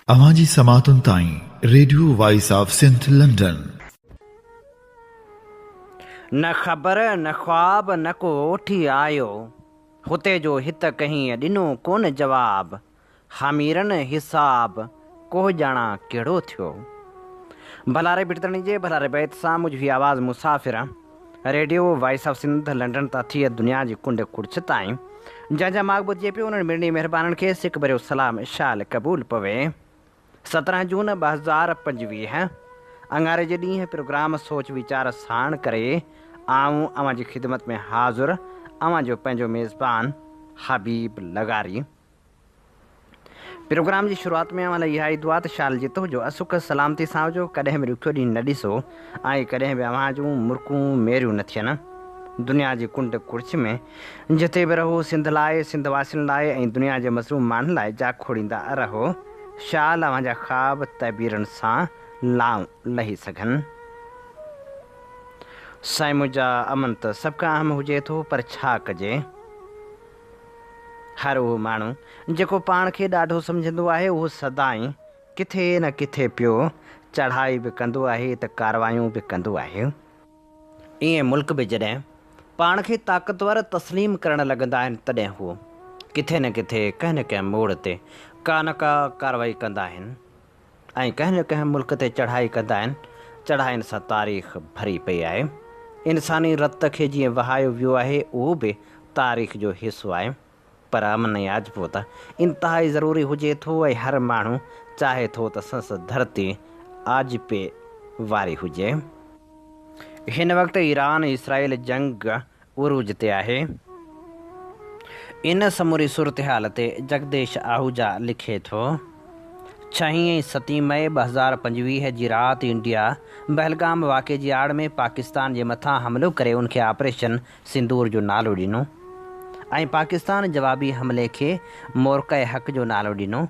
अवांजी समातुन ताईं radio voice of Sindh London. न ख़बर न ख्वाब न को ओठी आयो, हुते जो हित कहीं ॾिनो कोन जवाब। हामीरनि हिसाब को ॼाणा कहिड़ो थियो। भलारे बिटतणी जे भलारे बैत सां मुंहिंजी आवाज़ मुसाफ़िर radio voice of Sindh London तां थी दुनिया जी कुंड कुड़छ ताईं जंहिंजा माॻ ॿुधिजे पियो उन्हनि मिड़नी महिरबाननि खे सिक भरियो सलाम शाल क़बूल पवे। 17 जून 2025 अंगारे जे ॾींहुं प्रोग्राम सोच वीचार साण करे आऊं अवां जी ख़िदमत में हाज़ुर अवां जो पंहिंजो मेज़बान हबीब लगारी। प्रोग्राम जी शुरूआत में अवां लाइ इहा ई दुआ त शाल जी तुंहिंजो असुख सलामती सां हुजो, कॾहिं बि ॾुखियो ॾींहुं न ॾिसो ऐं कॾहिं बि अवां जूं मुर्कूं मेरियूं न थियनि। दुनिया जी कुंड कुड़छ में जिते बि रहो सिंध लाइ, सिंध वासियुनि लाइ ऐं दुनिया जे मज़लूम माण्हुनि लाइ जा खोड़ींदा रहो। शाल अवां जा ख़्वाब तबीरनि सां लही सघनि। साईं मुंहिंजा अमन त सभु खां अहम हुजे थो, पर छा कजे। हर उहो माण्हू जेको पाण खे ॾाढो सम्झंदो आहे उहो सदाईं किथे न किथे पियो चढ़ाई बि कंदो आहे त कारवायूं बि कंदो आहे। ईअं मुल्क बि जॾहिं पाण खे ताक़तवर तस्लीम करणु लॻंदा आहिनि तॾहिं हू किथे न किथे कंहिं न कंहिं मोड़ ते का न का कारवाई कंदा आहिनि ऐं कंहिं न कंहिं मुल्क ते चढ़ाई कंदा आहिनि। चढ़ाइनि सां तारीख़ भरी पई आहे। इंसानी रत खे जीअं वहायो वियो आहे उहो बि तारीख़ जो हिसो आहे। पर अमन ऐं आजपो त इंतिहाई ज़रूरी हुजे थो ऐं हर माण्हू चाहे थो त संसद धरती आजपे वारी हुजे। हिन वक़्तु ईरान इसराइल जंग उरूज ते आहे। इन समूरी सूरत हाल ते जगदेश आहूजा लिखे थो, 6 ऐं 7 मई 2025 जी राति इंडिया पहलगाम वाक़े जी आड़ में पाकिस्तान जे मथां हमिलो करे उनखे ऑपरेशन सिंदूर जो नालो ॾिनो ऐं पाकिस्तान जवाबी हमले खे मोरक़े हक़ जो नालो ॾिनो।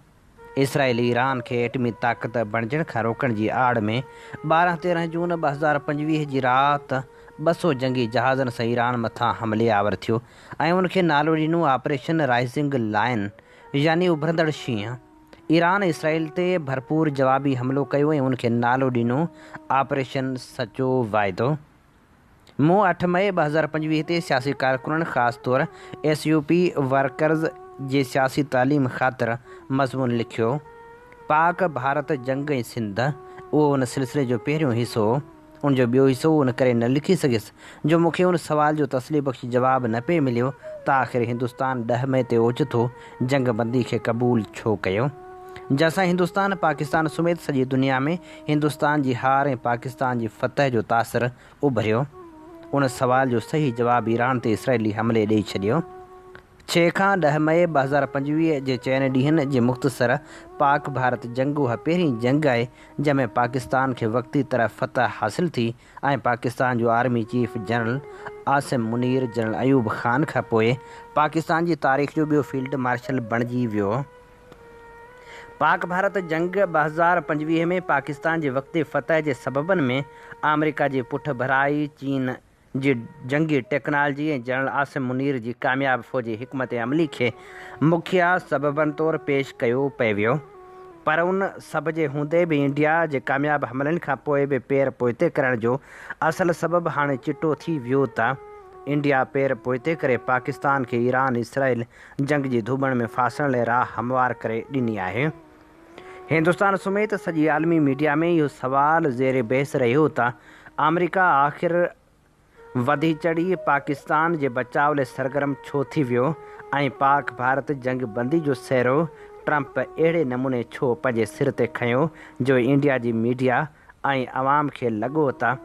इसराइल ईरान खे एटमी ताक़त बणिजण खां रोकण जी आड़ में 12-13 जून 2025 जी राति 200 जंगी जहाज़नि सां ईरान मथां हमले आवर थियो ऐं उनखे नालो ॾिनो ऑपरेशन राइज़िंग लायन यानी उभरंदड़ शींहं। ईरान इसराइल ते भरपूर जवाबी हमिलो कयो ऐं उनखे नालो ॾिनो ऑपरेशन सचो वाइदो। मूं 8 मई 2025 ते सियासी कारकुननि ख़ासि तौरु SUP वर्कर्स जे सियासी तालीम ख़ातिर मज़मून लिखियो। पाक भारत जंग ऐं सिंध उहो उन सिलसिले जो पहिरियों हिसो, उनजो ॿियो हिसो उन करे न लिखी सघियुसि जो मूंखे उन सवाल जो तसली बख़्श जवाबु न पिए मिलियो त आख़िर हिंदुस्तान 10 मई ते ओचितो जंग बंदी खे क़बूल छो कयो, जंहिंसां हिंदुस्तान पाकिस्तान समेत सॼी दुनिया में हिंदुस्तान जी हार ऐं पाकिस्तान जी फतह जो तासिर उभरियो। उन सवाल जो सही जवाबु ईरान ते इसराइली हमले ॾेई छॾियो। 6 खां 10 मई 2025 जे 4 ॾींहंनि जे मुख़्तसर पाक भारत जंग उहा पहिरीं जंग आहे जंहिंमें पाकिस्तान खे वक़्ती तरह फतह हासिलु थी ऐं पाकिस्तान जो army chief general Asim Munir general Ayub Khan खां पोइ पाकिस्तान जी तारीख़ जो ॿियो फील्ड मार्शल बणिजी वियो। पाक भारत जंग 2025 में पाकिस्तान जे वक़्ती फतह जे सबबनि में अमेरिका जी पुठ भराई, चीन जी जंगी टेक्नोलॉजी ऐं जनरल आसिम मुनीर जी कामयाब फ़ौजी हिकमत अमली खे मुख्य सबबनि तौरु पेश कयो पियो। पर उन सभ जे हूंदे बि इंडिया जे कामयाब हमलनि खां पोइ बि पेर पोइते करण जो असल सबबु हाणे चिटो थी वियो त इंडिया पेर पोइते करे पाकिस्तान खे ईरान इसराइल जंग जी धुबण में फासण लाइ राह हमवार करे ॾिनी आहे। हिंदुस्तान समेत सॼी आलमी मीडिया में इहो सवाल ज़ेर बहस रहियो त अमेरिका आख़िर वधी चढ़ी पाकिस्तान जे बचाव लाइ सरगर्म छो थी वियो ऐं पाक भारत जंग बंदी जो सहरो ट्रंप अहिड़े नमूने छो पंहिंजे सिर ते खयों जो इंडिया जी मीडिया ऐं अवाम खे लॻो त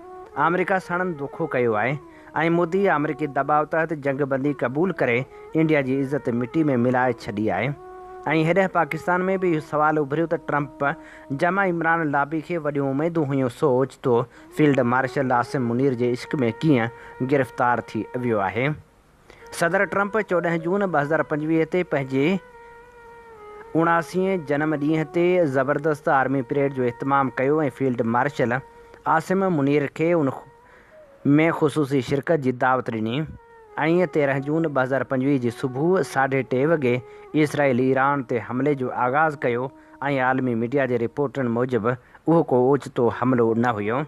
अमेरिका सणनि धोखो कयो आहे ऐं मोदी अमरीकी दबाव तहत जंग बंदी क़बूल करे इंडिया जी इज़त मिटी में मिलाए छॾी आहे। ऐं हेॾे पाकिस्तान में बि इहो सवाल उभरियो त ट्रंप जमा इमरान लाबी खे वॾियूं उमेदूं हुयूं सो ओचितो फील्ड मार्शल आसिम मुनीर जे इश्क में कीअं गिरफ़्तार थी वियो आहे। सदर ट्रंप 14 जून 2025 ते पंहिंजे 79 जनम ॾींहं ते ज़बरदस्त आर्मी परेड जो इहतमाम कयो ऐं फील्ड मार्शल आसिम मुनीर खे उन में ख़ुसूसी शिरकत जी दावत ॾिनी ऐं 13 जून 2025 जी सुबुह 3:30 वॻे इसराइल ईरान ते हमले जो आगाज़ कयो ऐं आलमी मीडिया जे रिपोर्टनि मूजिबि उहो को ओचितो हमिलो न हुयो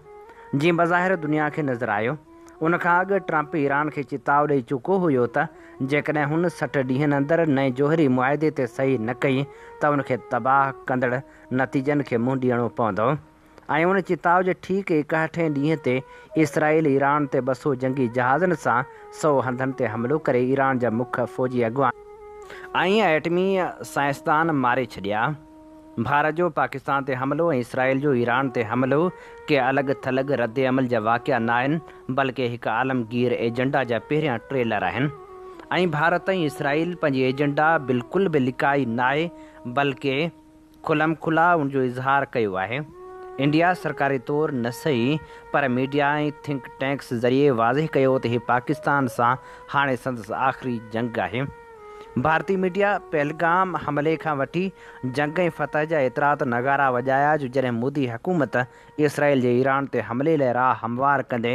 जीअं बज़ाहिर दुनिया खे नज़र आयो। उन खां अॻु ट्रंप ईरान खे चिताव ॾेई चुको हुयो त जेकॾहिं हुन 60 ॾींहंनि अंदरि नए जोहरी मुआदे ते सही न कई त उनखे तबाह कंदड़ नतीजनि खे मुंहुं ॾियणो पवंदो। ऐं उन चिताव जे ठीक 61 ॾींहं ते इसराइल ईरान ते 200 जंगी जहाज़नि सां 100 हंधनि ते हमिलो करे ईरान जा मुख्य फ़ौजी अॻुवान ऐं एटमी साइंसदान मारे छॾिया। भारत जो पाकिस्तान ते हमिलो ऐं इसराइल जो ईरान ते हमिलो के अलॻि थलॻ रद्द अमल जा वाक़िया न आहिनि, बल्कि हिकु आलमगीर एजेंडा जा पहिरियां ट्रेलर आहिनि। ऐं भारत ऐं इसराइल पंहिंजी एजेंडा बिल्कुलु बि लिकाई न आहे, बल्कि खुलम खुला उनजो इज़हार कयो आहे। इंडिया सरकारी तौरु न सही पर मीडिया ऐं थिंक टैंक्स ज़रिए वाज़िह कयो त हीउ पाकिस्तान सां हाणे संदसि आख़िरी जंग आहे। भारतीय मीडिया पहलगाम हमले खां वठी जंग ऐं फतह जा एतिरा त नगारा वॼाया जो जॾहिं मोदी हुकूमत इसराइल जे ईरान ते हमले लाइ राह हमवार कंदे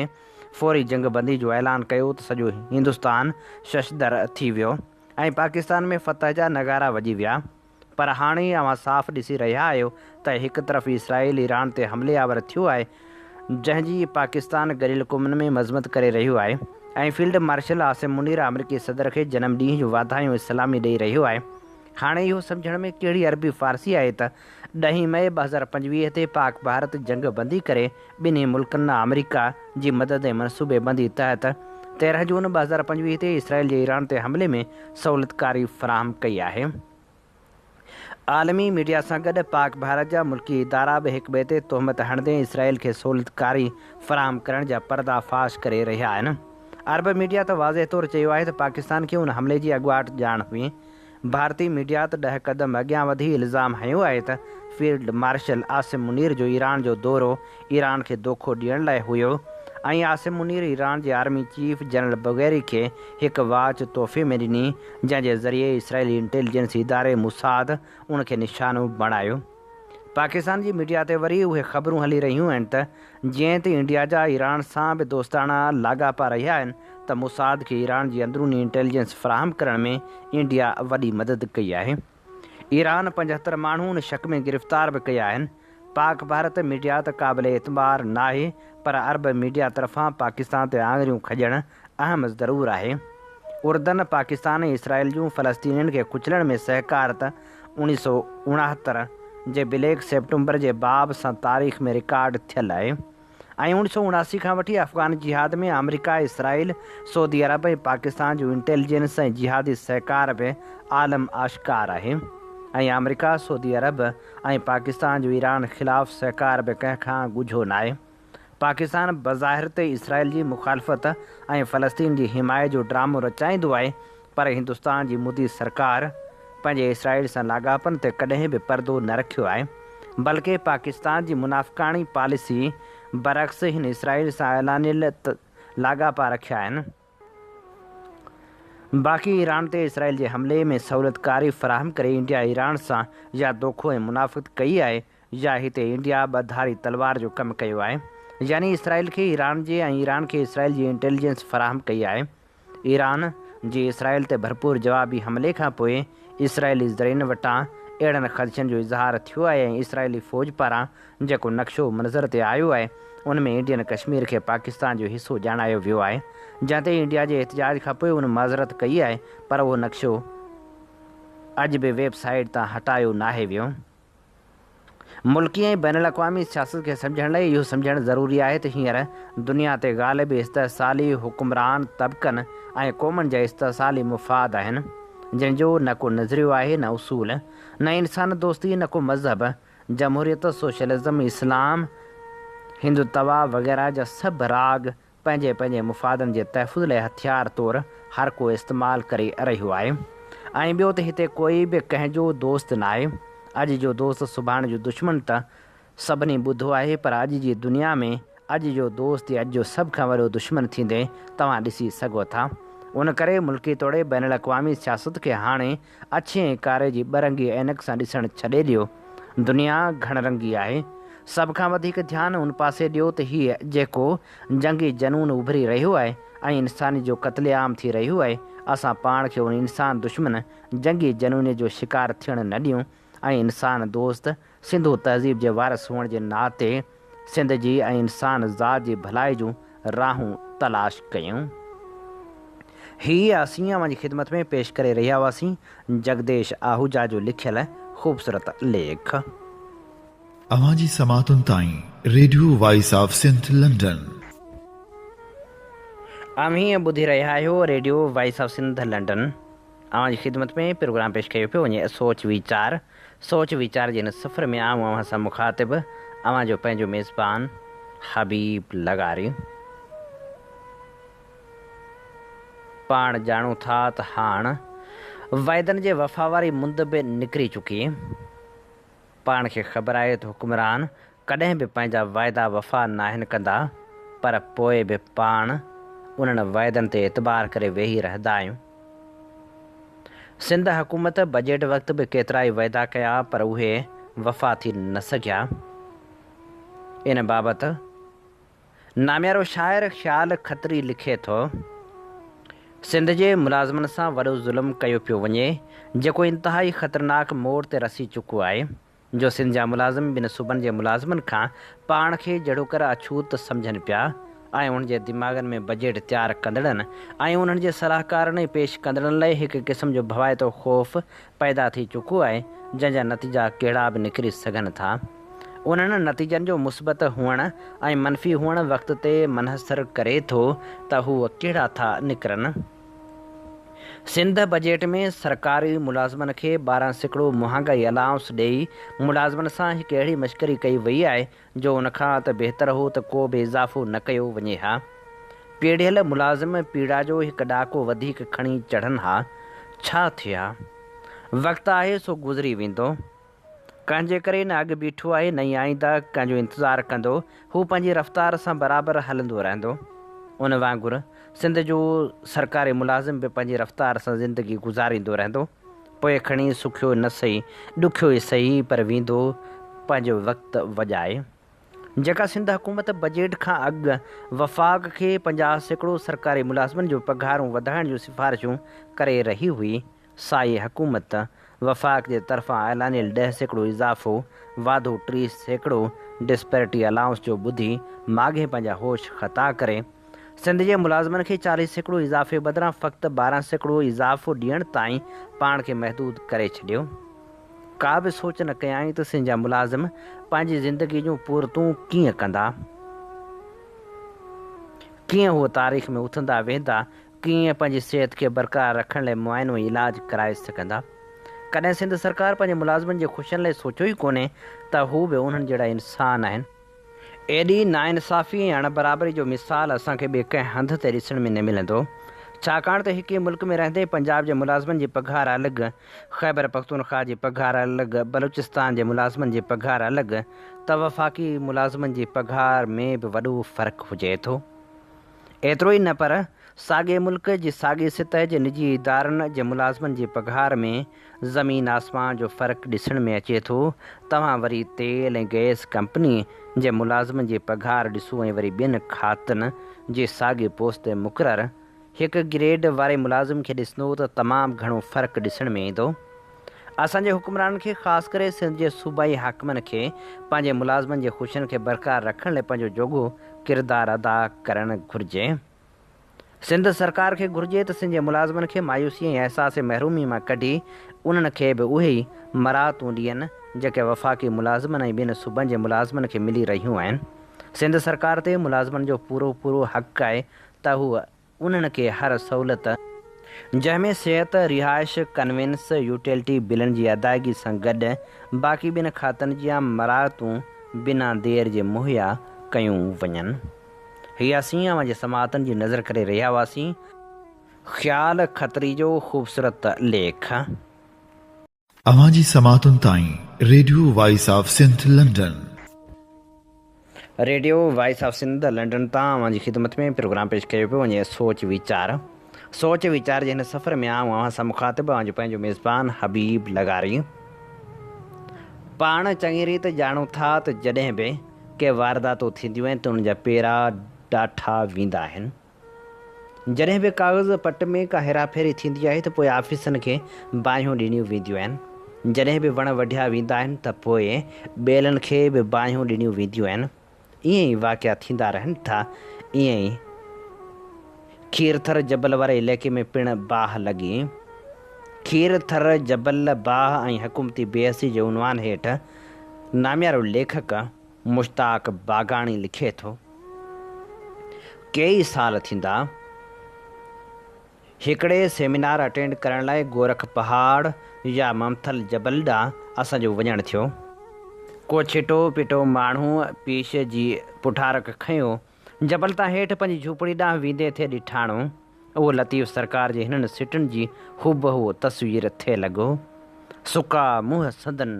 फौरी जंग बंदी जो ऐलान कयो त सॼो हिंदुस्तान शशदर थी वियो ऐं पाकिस्तान में फतह जा नगारा वॼी विया। पर हाणे अवां साफ़ ॾिसी रहिया आहियो त हिकु तरफ़ इसराइल ईरान ते हमलेआवर थियो आहे, जंहिंजी पाकिस्तान ॻरियल क़ौमुनि में मज़मत करे रहियो आहे ऐं फील्ड मार्शल आसिम मुनीर अमरीकी सदर खे जनम ॾींहं जूं वाधायूं सलामी ॾेई रहियो आहे। हाणे इहो सम्झण में कहिड़ी अरबी फ़ारसी आहे त 10 मई 2025 ते पाक भारत जंग बंदी करे ॿिन्ही मुल्कनि अमरीका जी मदद ऐं मनसूबे बंदी तहत 13 जून 2025 ते इसराइल जे ईरान ते हमले में सहूलियतकारी फ़राहम कई आहे। आलमी मीडिया सां गॾु पाक भारत जा मुल्की इदारा बि हिक ॿिए ते तोहमत हणंदे इसराइल खे सहूलियतकारी फ़राहम करण जा पर्दाफ़ाश करे रहिया आहिनि। अरब मीडिया त वाज़े तौरु चयो आहे त पाकिस्तान खे उन हमले जी अॻुवाट ॼाण हुई। भारतीय मीडिया त 10 क़दम अॻियां वधी इल्ज़ाम हयो आहे त फील्ड मार्शल आसिम मुनीर जो ईरान जो दौरो ईरान खे दोखो ॾियण लाइ हुयो ऐं आसिम मुनीर ईरान जे आर्मी चीफ जनरल बग़ैरी खे हिकु वाच तोहफ़े में ॾिनी, जंहिंजे ज़रिए इसराइली इंटेलिजेंस इदारे मुसाद उनखे निशानो बणायो। पाकिस्तान जी मीडिया ते वरी उहे ख़बरूं हली रहियूं आहिनि त जीअं त इंडिया जा ईरान सां बि दोस्ताना लाॻापा रहिया आहिनि त मुसाद खे ईरान जी अंदरूनी इंटेलिजेंस फ़राहम करण में इंडिया वॾी मदद कई आहे। ईरान 75 माण्हू उन शक में गिरफ़्तार बि कया आहिनि। पाक भारत मीडिया त क़ाबिल एतबार न आहे, पर अरब मीडिया तरफ़ां पाकिस्तान ते आङुरियूं खॼणु अहम ज़रूरु आहे। उर्दन पाकिस्तान ऐं इसराइल जूं फ़लस्तीनियुनि खे कुचलण में सहकार त 1969 जे ब्लैक सेप्टेम्बर जे बाब सां तारीख़ में रिकॉर्ड थियल आहे ऐं 1979 खां वठी अफ़गान जिहाद में अमरीका, इसराइल, सऊदी अरब ऐं पाकिस्तान जो इंटेलिजेंस ऐं जिहादी सहकार बि आलम आश्कार आहे ऐं अमरीका, सऊदी अरब ऐं पाकिस्तान जो ईरान ख़िलाफ़ु सहकार बि कंहिंखां ॻुझो न आहे। पाकिस्तान बज़ाहिर ते इसराइल जी मुखालफ़त ऐं फ़लस्तीन जी हिमायत जो ड्रामो रचाईंदो आहे, पर हिंदुस्तान जी मोदी सरकार पंहिंजे इसराइल सां लाॻापनि ते कॾहिं बि परदो न रखियो आहे, बल्कि पाकिस्तान जी मुनाफ़िक़ाणी पॉलिसी बरअक्स हिन इसराइल सां ऐलानियल लाॻापा रखिया आहिनि। बाक़ी ईरान ते इसराइल जे हमले में सहूलियतकारी फ़राहम करे इंडिया ईरान सां या दोखो ऐं मुनाफ़िक़त कई आहे या हिते इंडिया ॿधारी तलवार जो कमु कयो आहे, यानी इसराइल खे ईरान जे ऐं ईरान खे इसराइल जी इंटेलिजेंस फ़राहम कई आहे। ईरान जे इसराइल ते भरपूर जवाबी हमले खां पोइ इसराइली ज़रीन वटां अहिड़नि ख़दशनि जो इज़हार थियो आहे ऐं इसराइली फ़ौज पारां जेको नक्शो मंज़र ते आयो आहे उन में इंडियन कश्मीर खे पाकिस्तान जो हिसो ॼाणायो वियो आहे, जंहिं ते इंडिया जे एहतिजाज खां पोइ उन माज़रत कई आहे, पर उहो नक्शो अॼु बि वेबसाइट तां हटायो नाहे वियो। मुल्की ऐं बैनुल अक़वामी सियासत खे सम्झण लाइ इहो सम्झणु ज़रूरी आहे त हींअर दुनिया ते ग़ालिब इस्तिहसाली हुकुमरान तबक़नि ऐं क़ौमुनि जा इस्तिहसाली मुफ़ाद आहिनि, जंहिंजो न को नज़रियो आहे, न उसूल, न इंसान दोस्ती, न को मज़हब, जमहूरियत, सोशलिज़म, इस्लाम, हिंदुत्वा वग़ैरह जा सभु राग पंहिंजे पंहिंजे मुफ़ादनि जे तहफ़ुज़ लाइ हथियार तौरु हर को इस्तेमालु करे रहियो आहे। ऐं ॿियो त हिते कोई बि कंहिंजो दोस्त न आहे। अॼु जो दोस्त सुभाणे जो दुश्मन त सभिनी ॿुधो आहे, पर अॼु जी दुनिया में अॼु जो दोस्त अॼु जो सभ खां वॾो दुश्मन थींदे तव्हां ॾिसी सघो था। उन करे मुल्की तौरु बैनुल अक़वामी सियासत खे हाणे अछे ऐं कारे जी ॿरंगी ऐनक सां ॾिसणु छॾे ॾियो। दुनिया घणरंगी आहे। सभ खां वधीक ध्यानु उन पासे ॾियो त हीअ जेको जंगी जनून उभरी रहियो आहे ऐं इंसानी जो क़त्लेआम थी रहियो आहे, असां पाण खे उन इंसान दुश्मन जंगी जनून जो शिकार थियणु न ॾियूं ऐं इंसान दोस्त सिंधू तहज़ीब जे वारस हुअण जे नाते सिंध जी ऐं इंसान ज़ात जी भलाई जूं राहूं तलाश कयूं। हीअ असीं अवां जी ख़िदमत में पेश करे रहिया हुआसीं जगदेश आहूजा जो लिखियल ख़ूबसूरत लेख। अवां जी समातुनि ताईं radio voice of Sindh London. हीअं ॿुधी रहिया आहियो radio voice of Sindh London. अवां जी ख़िदमत में प्रोग्राम पेश कयो पियो वञे सोच वीचार जे हिन सफ़र में आऊं अव्हां सां मुखातिब अवां जो पंहिंजो मेज़बान हबीब लगारी। पाण ॼाणूं था त हाणे वाइदनि जे वफ़ा वारी मुंद बि निकिरी चुकी। पाण खे ख़बर आहे त हुकुमरान कॾहिं बि पंहिंजा वाइदा वफ़ा नाहिनि कंदा, पर पोइ बि पाण उन्हनि वाइदनि ते एतबार करे वेही रहंदा आहियूं। सिंध हुकूमत बजट वक़्तु बि केतिरा ई वाइदा कया, पर उहे वफ़ा थी न सघिया। इन बाबति नाम्यारो शाइर ख़्याल खत्री लिखे थो, सिंध जे मुलाज़िमनि सां वॾो ज़ुल्म कयो पियो वञे, जेको इंतिहाई ख़तरनाक मोड़ ते रसी चुको आहे, जो सिंध जा मुलाज़िम ॿिनि सूबनि जे मुलाज़िमनि खां पाण खे जहिड़ो कर अछूत सम्झनि पिया ऐं उन्हनि जे दिमाग़नि में बजट तयारु कंदड़नि ऐं उन्हनि जे सलाहकारनि पेश कंदड़नि लाइ हिकु क़िस्म जो भवाइतो ख़ौफ़ पैदा थी चुको आहे, जंहिंजा नतीजा कहिड़ा बि निकिरी सघनि था। उन्हनि नतीजनि जो मुस्बत हुअण ऐं मनफ़ी हुअण वक़्त ते मुनहसर करे थो त हू कहिड़ा था निकिरनि। सिंध बजट में सरकारी मुलाज़िमनि खे 12% महांगाई अलाउंस ॾेई मुलाज़िमनि सां हिकु अहिड़ी मश्करी कई वई आहे जो उनखां त बहितर हो त को बि इज़ाफ़ो न कयो वञे हा। पीढ़ियल मुलाज़िम पीड़ा जो हिकु ॾाको वधीक खणी चढ़नि हा। छा थिए हा? वक़्तु आहे सो गुज़री वेंदो। कंहिंजे करे न अॻु बीठो आहे न ई आईंदा कंहिंजो इंतज़ारु कंदो, हू पंहिंजी रफ़्तार सां बराबरि हलंदो रहंदो। उन वांगुरु सिंध जो सरकारी मुलाज़िम बि पंहिंजी रफ़्तार सां ज़िंदगी गुज़ारींदो रहंदो। पोइ खणी सुखियो न सही, ॾुखियो ई सही, पर वेंदो पंहिंजो वक़्तु वॼाए। जेका सिंध हुकूमत बजट खां अॻु वफ़ाक़ खे 50% सरकारी मुलाज़िमनि जो पघारूं वधाइण जूं सिफ़ारिशूं करे रही हुई, साई हुकूमत वफ़ाक़ जे तरफ़ां ऐलानियल 10% इज़ाफ़ो, वाधो 30% डिस्पैरिटी अलाउंस जो ॿुधी माॻे पंहिंजा होश ख़ता करे सिंध जे मुलाज़िमनि खे 40% इज़ाफ़े बदिरां फ़क़्ति 12% इज़ाफ़ो ॾियण ताईं पाण खे महदूद करे छॾियो। का बि सोच न कयाईं त सिंध जा मुलाज़िम पंहिंजी ज़िंदगी जूं पूरतूं कीअं कंदा, कीअं उहे तारीख़ में उथंदा वेंदा, कीअं पंहिंजी सिहत खे बरक़रार रखण लाइ मुआइनो इलाज कराए सघंदा। कॾहिं सिंध सरकार पंहिंजे मुलाज़िमनि जे ख़ुशियुनि लाइ सोचियो ई कोन्हे त हू बि उन्हनि जहिड़ा इंसान आहिनि। एॾी नाइंसाफ़ी ऐं अणबराबरी जो मिसाल असांखे ॿिए कंहिं हंध ते ॾिसण में न मिलंदो, छाकाणि त हिकु मुल्क में रहंदे पंजाब जे मुलाज़िमनि जी पघार अलॻि, ख़ैबर पख्तूनख्वा जी पघार अलॻि, बलूचिस्तान जे मुलाज़िमनि जी पघार अलॻि, त वफ़ाक़ी मुलाज़िमनि जी पघार में बि वॾो फ़र्क़ु हुजे थो। एतिरो ई न, पर साॻे मुल्क जी साॻी सतह जे निजी इदारनि जे मुलाज़िमनि जी पघार में ज़मीन आसमान जो फ़र्क़ु ॾिसण में अचे थो। तव्हां वरी तेल ऐं गैस कंपनी जे मुलाज़िमनि जी पघार ॾिसो ऐं वरी ॿियनि खातनि जी साॻी पोस्ट ते मुक़ररु हिकु ग्रेड वारे मुलाज़िम खे ॾिसंदो त तमामु घणो फ़र्क़ु ॾिसण में ईंदो। असांजे हुकुमराननि खे ख़ासि करे सिंध जे सूबाई हाकिमनि खे पंहिंजे मुलाज़िमनि जे ख़ुशियुनि खे बरक़रार रखण लाइ पंहिंजो जोॻो किरदारु अदा करणु घुरिजे। सिंध सरकार खे घुरिजे त सिंध जे मुलाज़िमनि खे मायूसी ऐं अहसास महरूमी मां कढी उन्हनि खे बि उहे ई मराहतूं ॾियनि जेके वफ़ाक़ी मुलाज़िमनि ऐं ॿियनि सूबनि जे मुलाज़िमनि खे मिली रहियूं आहिनि। सिंध सरकार ते मुलाज़िमनि जो पूरो हक़ु आहे त हूअ उन्हनि खे हर सहूलियत, जंहिंमें सिहत, रिहाइश, कन्वेंस, यूटिलिटी बिलनि जी अदायगी सां गॾु बाक़ी ॿिनि खातनि जा मराहतूं बिना देर जे मुहैया कयूं वञनि। हीअ असीं अवां जे समातनि जी नज़र करे रहिया हुआसीं ख़्याल खत्री जो ख़ूबसूरत लेख। अवां जी समातुनि ताईं radio voice of Sindh London. Radio voice of Sindh London तां अवां जी ख़िदमत में प्रोग्राम पेश कयो पियो वञे सोच वीचार जे हिन सफ़र में आऊं अवां सां मुखातिब अवां जो पंहिंजो मेज़बान हबीब लगारी। पाण चङी रीति ॼाणूं था त जॾहिं बि के वारदातूं थींदियूं आहिनि त उन्हनि जा पेरा ॾाठा वेंदा आहिनि। जॾहिं बि काग़ज़ पट में का हेराफेरी थींदी आहे त पोइ ऑफिसनि खे बाहियूं ॾिनियूं वेंदियूं आहिनि। जॾहिं बि वण वढिया वेंदा आहिनि त पोइ ॿेलनि खे बि बाहियूं ॾिनियूं वेंदियूं आहिनि। ईअं ई वाक़िया थींदा रहनि था। ईअं ई खीरथर जबल वारे इलाइक़े में पिणु बाहि लॻी। खीरथर जबल बाहि ऐं हुकूमती बेअसी जे उनवान हेठि नामियारो लेखक मुश्ताक बाग़ानी लिखे थो, कई साल थींदा हिकिड़े सेमिनार अटेंड करण लाइ गोरख पहाड़ या ममथल जबल ॾांहुं असांजो वञणु थियो। को छिटो पिटो माण्हू पीश जी पुठारक खयो जबल तां हेठि पंहिंजी झूपड़ी ॾांहुं वेंदे थिए ॾिठाणो। उहो लतीफ़ सरकार जे हिननि सिटुनि जी हूबहू तस्वीर थिए लॻो। सुका मुंहं संदन,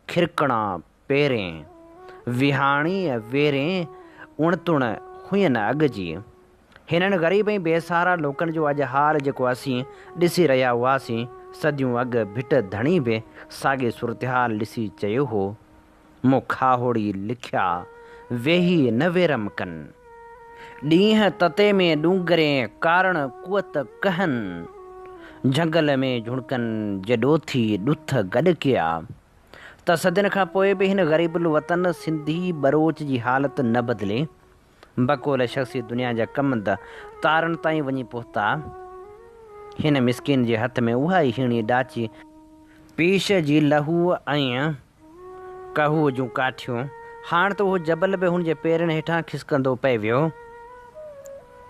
खिरकणा पेरें, विहाणी वेरें उणतुण हुयनि अॻ जी। हिननि ग़रीब ऐं बेसहारा लोकनि जो अॼु हाल जेको असीं ॾिसी रहिया हुआसीं, सदियूं अॻु भिट धणी बि साॻे सूरतहाल ॾिसी चयो हो, मूं खाहोड़ी लिखिया वेही न वेरम कनि, ॾींहं तते में ॾूंगरे कारण कुअत कहनि, झंगल में झुणकनि जॾोथी ॾुथ गॾु कया। त सदियुनि खां पोइ बि हिन ग़रीबुल वतन सिंधी बरोच जी हालति न बदिले। बकोल शख़्सी दुनिया जा कम त तारनि ताईं वञी पहुता। हिन मिसकिन जे हथ में उहा ई हीणी ॾाची पीश जी लहू ऐं कहू जूं काठियूं। हाणे त उहो जबल बि हुन जे पेरनि हेठां खिसकंदो पए वियो।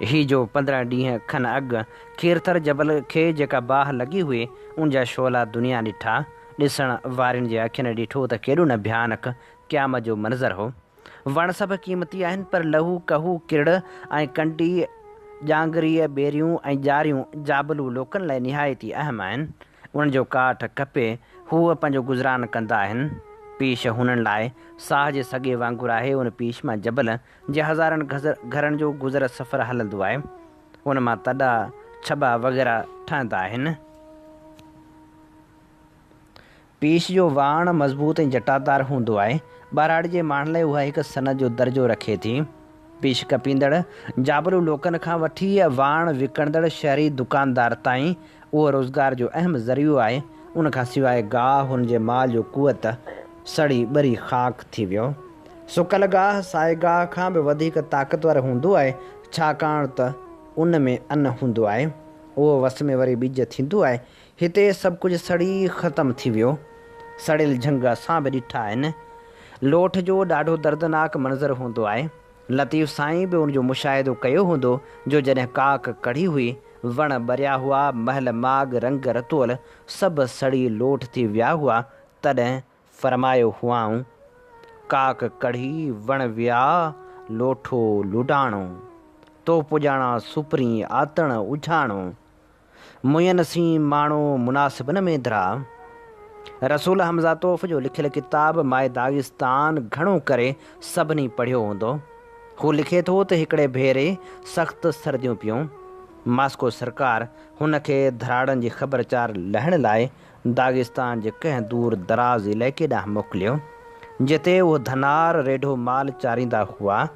ही जो 15 ॾींहं खनि अॻु खीरथर जबल खे जेका बाहि लॻी हुई, उन जा शोला दुनिया ॾिठा। ॾिसण वारनि जे अखियुनि ॾिठो त केॾो न भयानक क़यामत जो मंज़र हो। वण सभु क़ीमती आहिनि, पर लहू कहू किरड़ ऐं कंडी ॼांगरीअ ॿेरियूं ऐं ॼारियूं जाबलू लोकनि लाइ निहायती अहम आहिनि। उन्हनि जो काठ खपे, हूअ पंहिंजो गुज़रान कंदा आहिनि। पीश हुननि लाइ साह जे सॻे वांगुरु आहे। उन पीश मां जबल जे हज़ारनि घरनि जो गुज़र सफ़र हलंदो आहे। उन मां तॾा छॿा वग़ैरह ठहंदा आहिनि। पीश जो वाण मज़बूत ऐं जटादार हूंदो आहे। ॿाराड़ी जे माण्हुनि लाइ उहा हिकु सनत जो दर्जो रखे थी। पीश कपींदड़ जाबलू लोकनि खां वठी वाण विकिणंदड़ शहरी दुकानदार ताईं उहो रोज़गार जो अहम ज़रियो आहे। उन खां सवाइ गाह हुन जे माल जो कुवत सड़ी ॿरी ख़ाक थी वियो। सुकल गाह साए गाह खां बि वधीक ताक़तवर हूंदो आहे, छाकाणि त उन में अन्न हूंदो आहे। उहो वस में वरी ॿिज थींदो आहे। हिते सभु कुझु सड़ी ख़तमु थी वियो। सड़ियल झंग असां बि ॾिठा आहिनि। लोठ जो ॾाढो दर्दनाक मंज़र हूंदो आहे। लतीफ़ साईं बि उनजो मुशाहिदो कयो हूंदो, जो जॾहिं काक कढ़ी हुई, वण ॿरिया हुआ, महल माग रंग रतोल सभु सड़ी लोठ थी विया हुआ, तॾहिं फरमायो हुआऊं, काक कढ़ी वण विया लोठो लुडाणो, तो पुॼाणा सुपरी आतण उझाणो, मुयनि सी माण्हू मुनासिबन में दरा। रसूल हमज़ा तोफ़ जो लिखियलु किताब माए दागिस्तान घणो करे सभिनी पढ़ियो हूंदो। हू लिखे थो त हिकिड़े भेरे सख़्तु सर्दियूं पियूं। मास्को सरकार हुन खे धराड़नि जी ख़बरचार लहण लाइ दागिस्तान जे कंहिं दूर दराज़ इलाइक़े ॾांहुं मोकिलियो, जिते उहो धनार रेढो माल चारींदा हुआ।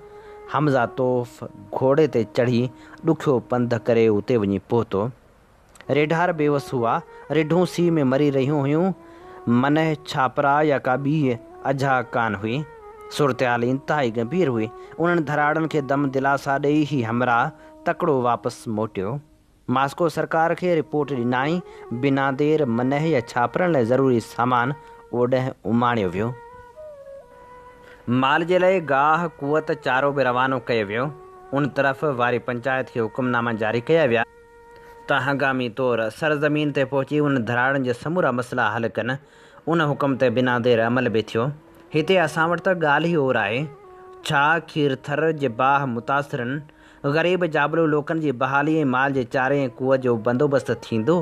हमज़ा तोफ़ घोड़े ते चढ़ी ॾुखियो पंधु करे उते वञी पहुतो। रेढार बेवस हुआ। रिढूं सीउ में मरी रहियूं हुयूं। मनह छापरा या का ॿी अझा कान हुई। सूरतहाल इंतिहाई गंभीर हुई। उन्हनि धराड़नि खे दम दिलासा ॾेई ही हमरा तकिड़ो वापसि मोटियो। मास्को सरकार खे रिपोर्ट ॾिनाई। बिना देर मनह या छापरनि लाइ ज़रूरी सामान ओॾह उमाणियो वियो। माल जे लाइ गाह कुवत चारो बि रवानो कयो वियो। उन तरफ़ वारी पंचायत खे हुकुमनामा जारी कया विया त हंगामी तौरु सरज़मीन ते पहुची उन धराड़नि जा समूरा मसइला हल कनि। उन हुकुम ते बिना देर अमल बि थियो। हिते असां वटि त ॻाल्हि ई और आहे। छा खीरथर जे बाह मुतासिरनि ग़रीब जाबलू लोकनि जी बहाली ऐं माल जे चारे ऐं कुअ जो बंदोबस्तु थींदो?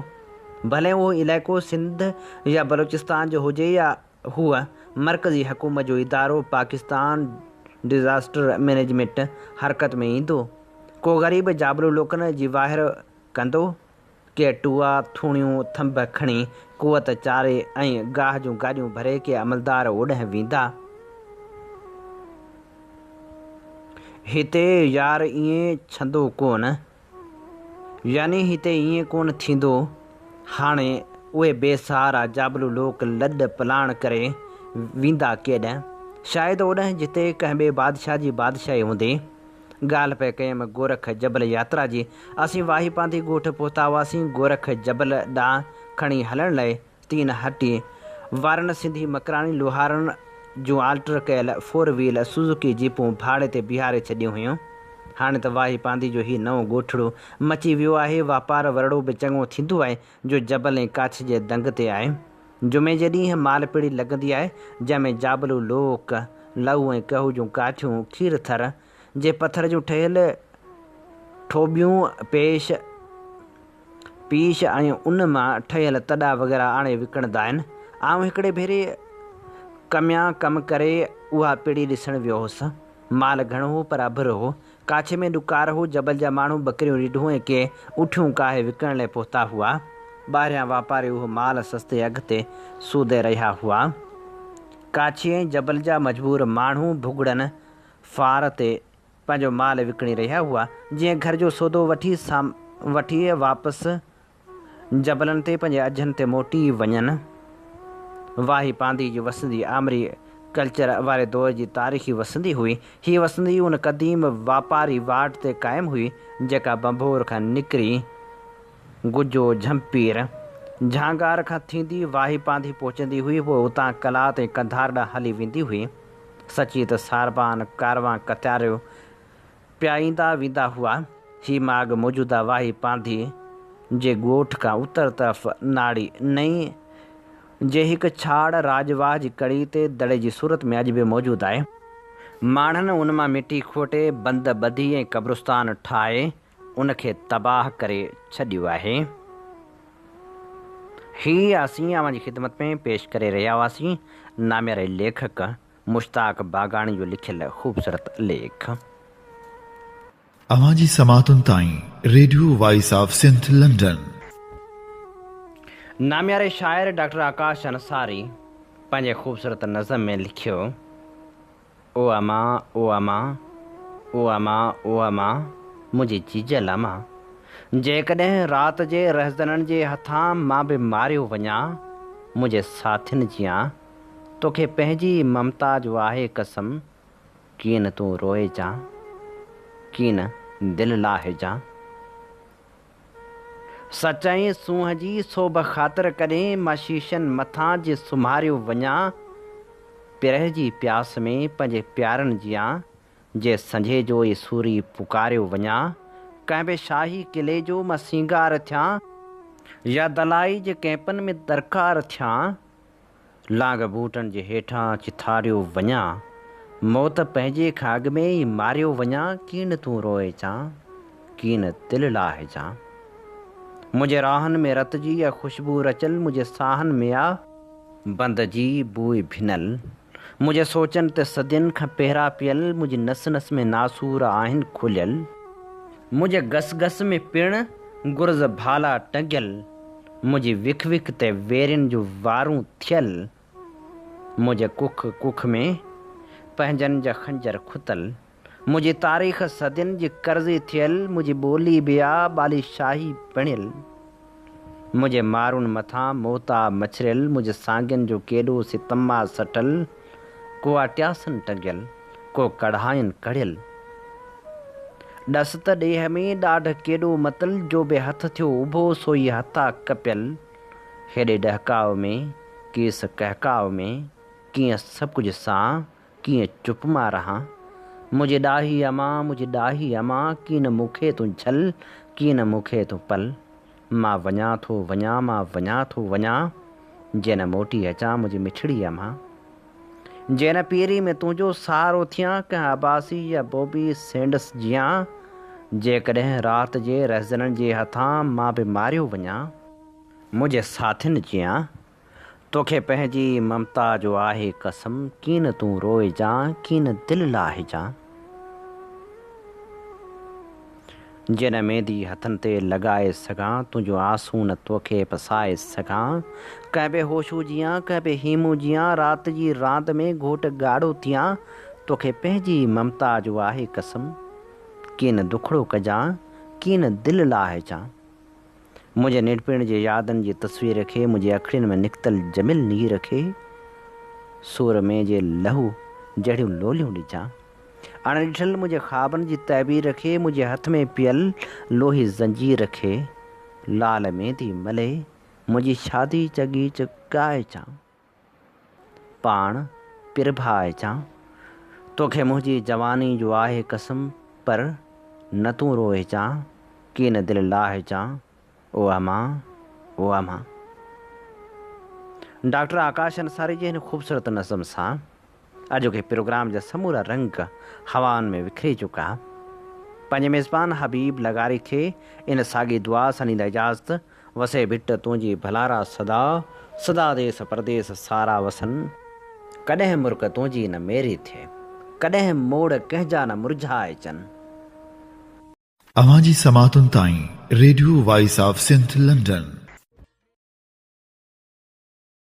भले उहो इलाइक़ो सिंध या बलूचिस्तान जो हुजे या हूअ मरकज़ी हुकूमत जो इदारो पाकिस्तान डिज़ास्टर मैनेजमेंट हरकत में ईंदो। को ग़रीब जाबलू लोकनि जी वाहिर कंदो के टुआ थूणियूं थंभ खणी कुवत चारे ऐं गाह जूं गाॾियूं भरे के अमलदार ओॾह वेंदा। हिते यार ईअं छंदो कोन, यानी हिते ईअं कोन थींदो। हाणे उहे बेसहारा जाबलू लोक लॾ पलाण करे वेंदा केॾांहुं, शायदि ओॾांहुं जिते कंहिं ॿिए बादशाह जी बादशाही हूंदी। ॻाल्हि पिए कयमि गोरख जबल यात्रा जी। असीं वाही पांधी ॻोठ पहुता हुआसीं। गोरख जबल ॾांहुं खणी हलण लाइ तीन हटी वारनि सिंधी मकराणी लोहारनि जूं आल्टर कयल 4 व्हील सुज़ुकी जीपूं भाड़े ते बीहारे छॾियूं हुयूं। हाणे त वाही पांधी जो ही नओं ॻोठड़ो मची वियो आहे। वापारु वरड़ो बि चङो थींदो आहे जो जबल ऐं काछ जे दंग ते आहे। जुमे जे ॾींहुं मालपीड़ी लॻंदी आहे जंहिंमें जाबलू लोक लहू ऐं कहू जूं काठियूं खीर थर जे पथर जूं ठहियल ठोबियूं पीश ऐं उन मां ठहियल तॾा वग़ैरह आणे विकिणंदा आहिनि। आउं हिकिड़े भेरे कमियां कमु करे उहा पीड़ी ॾिसणु वियो हुउसि। माल घणो हो पर अभर हो। काछे में ॾुकार हो। जबल जा माण्हू बकरियूं रीढूं ऐं के उठियूं काहे विकिणण लाइ पहुता हुआ। ॿाहिरियां वापारी उहो माल सस्ते अघ ते सूदे रहिया हुआ। काछी ऐं जबल जा मजबूर माण्हू भुॻड़नि फार ते पंहिंजो माल विकिणी रहिया हुआ। जीअं घर जो सौदो वठी वापसि जबलनि ते पंहिंजे अजनि ते मोटी वञनि। वाही पांधी जी वसंदी आमरी कल्चर वारे दौर जी तारीख़ी वसंदी हुई। हीअ वसंदी उन क़दीम वापारी वाट ते क़ाइमु हुई जेका बंबोर खां निकिरी गुजो झंपीर झांगार खां थींदी वाही पांधी पहुचंदी हुई। पोइ उतां कलात ऐं कंधार ॾांहुं हली वेंदी हुई। सची त सारबान कारवां कतारियो पियाईंदा वेंदा हुआ। ही माॻ मौजूदा वाही पांधी जे ॻोठ खां उत्तर तरफ़ नाड़ी नई जे हिकु छाड़ राजवाह जी कड़ी ते दड़े जी सूरत में अॼु बि मौजूदु आहे। माण्हुनि उन मां मिटी खोटे बंद ॿधी ऐं क़ब्रिस्तान ठाहे उनखे तबाह करे छॾियो आहे। हीअ असीं अव्हांजी ख़िदमत में पेश करे रहिया हुआसीं नाम्यारे लेखक मुश्ताक बाग़ानी जो लिखियलु ख़ूबसूरत लेख। अवांजी समातुनि ताईं radio voice of Sindh London. नाम्यारे शाइर डॉक्टर आकाश अंसारी पंहिंजे ख़ूबसूरत नज़म में लिखियो, ओ अमा ओ अमा ओ अमा ओ अमा मुंहिंजी चीजल अमा, जेकॾहिं राति जे रहज़ननि जे हथां मां बि मारियो वञा मुंहिंजे साथियुनि जियां, तोखे पंहिंजी ममता जो आहे कसम, कीअं न तूं रोए जा, कीअं न दिलि लाहे जा। सचाई सूंहं जी सोभ ख़ातिर कॾहिं मां शीशनि मथां जे सुम्हारियो वञा, पिरह जी प्यास में पंहिंजे प्यारनि जियां, जे संझे जो ई सूरी पुकारियो वञा, कंहिं बि शाही किले जो मां सींगार थियां, या दलाई जे कैंपनि में दरकार थियां, लांग बूटनि जे हेठां चिथारियो वञा, मौत पंहिंजे खां अॻु में ई मारियो वञा, कीअं न तूं रोए जा, कीअं न दिलि लाहे जा। मुंहिंजे राहनि में रत जी या ख़ुशबू रचियल, मुंहिंजे साहनि में आ बंद जी बूइ भिनल, मुंहिंजे सोचनि ते सदियुनि खां पहिरां पियल, मुंहिंजी नस नस में नासूर आहिनि खुलियल, मुंहिंजे गस गस में पिण गुर्ज़ भाला टंगियल, मुंहिंजी विख विख ते वेरियुनि जूं वारूं थियल, मुंहिंजे कुख कुख में पंहिंजनि जा खंजर खुतल, मुंहिंजी तारीख़ सदियुनि जी कर्ज़ी थियल, मुंहिंजी ॿोली बि आ ॿाली शाही बणियल, मुंहिंजे मारुनि मथां मोता मछरियल, मुंहिंजे सांगियुनि जो केॾो सितमा सटल, को अटियासनि टंगियल, को कढ़ाइनि कढ़ियल, ॾस त ॾेह में ॾाढ केॾो मतल, जो बि हथ थियो उभो सोई हथा कपियल, हेॾे ॾहकाव में केस कहकाव में, कीअं सभु कुझु सां कीअं चुप मां रहां, मुंहिंजी ॾाही अमा मुंहिंजी ॾाही अमा, कीअं न मूंखे तूं झल, कीअं न मूंखे तूं पल, मां वञा थो वञा मां वञा थो वञा, जे न मोटी अचां मुंहिंजी मिठड़ी अमा, जे न पीरी में तुंहिंजो सहारो थियां, कंहिं अबासी या बॉबी सैंडस जियां, जेकॾहिं राति जे रहज़ननि जे हथां मां बि मारियो वञा मुंहिंजे साथियुनि जियां, तोखे पंहिंजी ममता जो आहे कसम, कीअं न तूं रोए जा, कीअं न दिलि लाहे जा। जे न मेंदी हथनि ते लॻाए सघां, तुंहिंजो आंसू न तोखे पसाए सघां, कंहिं बि होशू जियां कंहिं बि हीमू जियां, राति जी रांदि में घोट ॻाढ़ो थियां, तोखे पंहिंजी ममता जो आहे कसम, कीअं न दुखड़ो कजां, कीअं न दिलि लाहे जा। मुझे निटपिण जे यादनि जी तस्वीर खे मुंहिंजे अखियुनि में निकितल जमिल नीर खे सूर में जे लहू जहिड़ियूं लोलियूं ॾिजां। अणॾिठल मुंहिंजे ख़्वाबनि जी तहबीर खे मुंहिंजे हथ में पियल लोही ज़ंजीर खे लाल मेंदी मले मुंहिंजी शादी चगी चुकाए चा पाण पिरभाए चा। तोखे मुंहिंजी जवानी जो आहे कसम पर न तूं रोए चा की न दिलि लाहे चा ओ अमा ओ अमा। डॉक्टर आकाश अंसारी जे हिन ख़ूबसूरत नज़म सां अॼोके प्रोग्राम जा समूरा रंग हवाउनि में विखरी चुका। पंहिंजे मेज़बान हबीब लगारी खे इन साॻी दुआ सां ॾींदा इजाज़त। वसे भिट तुंहिंजी भलारा सदा सदा देस परदेस सारा वसन। कॾहिं मुर्क तुंहिंजी न मेरी थिए कॾहिं मोड़ कंहिंजा न मुरझाए अचनि। अवां जी समातुनि ताईं radio voice of Sindh London.